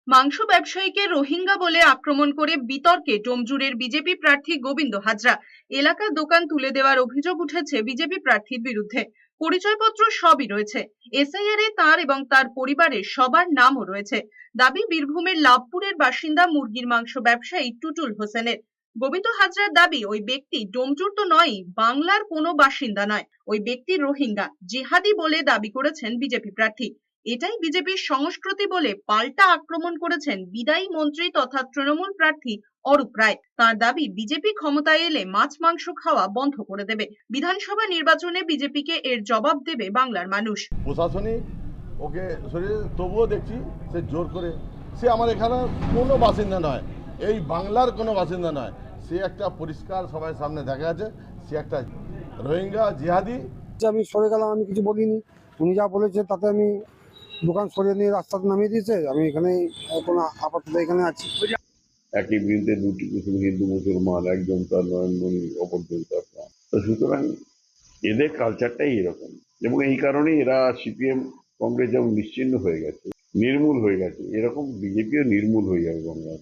মাংস ব্যবসায়ীকে রোহিঙ্গা বলে আক্রমণ করে বিতর্কে ডোমজুড়ের বিজেপি প্রার্থী গোবিন্দ হাজরা। এলাকার দোকান তুলে দেওয়ার অভিযোগ উঠেছে বিজেপি প্রার্থীর বিরুদ্ধে। পরিচয়পত্র সবই রয়েছে। এসআইআর এ তার এবং তার পরিবারের সবার নামও রয়েছে। দাবি বীরভূমের লাভপুরের বাসিন্দা মুরগির মাংস ব্যবসায়ী টুটুল হোসেনের। গোবিন্দ হাজরার দাবি ওই ব্যক্তি ডোমজুর তো নয়, বাংলার কোনো বাসিন্দা নয়। ওই ব্যক্তি রোহিঙ্গা জিহাদি বলে দাবি করেছেন বিজেপি প্রার্থী। এটাই বিজেপির সংস্কৃতি বলে পাল্টা আক্রমণ করেছেন বিদায়ী মন্ত্রী তথা তৃণমূল প্রার্থী অরূপ রায়। তার দাবি বিজেপি ক্ষমতায় এলে মাছ মাংস খাওয়া বন্ধ করে দেবে। বিধানসভা নির্বাচনে বিজেপিকে এর জবাব দেবে বাংলার মানুষ। প্রশাসনিক ওকে শরীরে তবুও দেখছি সে জোর করে, সে আমার এখানে কোনো বাসিন্দা নয়, এই বাংলার কোনো বাসিন্দা নয়। সে একটা পরিষ্কার সবাই সামনে দেখা আছে, সে একটা রোহিঙ্গা জিহাদি। আমি সরে গেলাম, আমি কিছু বলিনি। উনি যা বলেছে তাতে আমি দোকান সরিয়ে নিয়ে রাস্তাতে নামিয়ে দিয়েছে। আমি এখানে কোনো আপাতত এখানে আছি। একই বৃন্তে দুটি হিন্দু মুসলমান, একজন তার নয়নমণি, অপরজন তার প্রাণ। তো সুতরাং এদের কালচারটাই এরকম, এবং এই কারণেই এরা সিপিএম কংগ্রেস যেমন নিশ্চিহ্ন হয়ে গেছে, নির্মূল হয়ে গেছে, এরকম বিজেপিও নির্মূল হয়ে যাবে বাংলার।